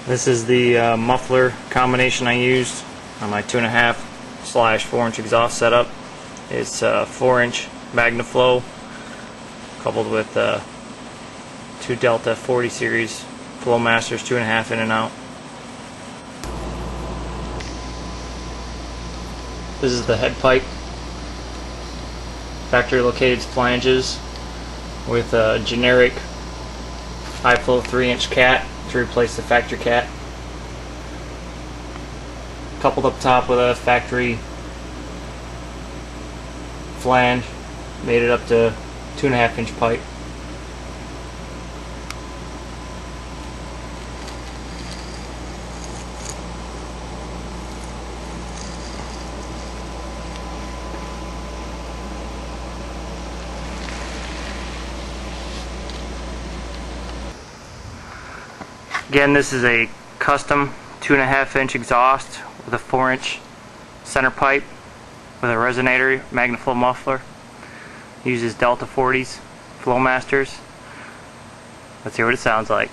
This is the muffler combination I used on my 2.5/4" exhaust setup. It's 4" Magnaflow coupled with 2 Delta 40 series Flowmasters 2.5 in and out. This is the head pipe. Factory located flanges with a generic high flow 3" cat to replace the factory cat. Coupled up top with a factory flange, made it up to 2.5" pipe. Again, this is a custom 2.5" exhaust with a 4" center pipe with a resonator Magnaflow muffler. Uses Delta 40s Flowmasters. Let's hear what it sounds like.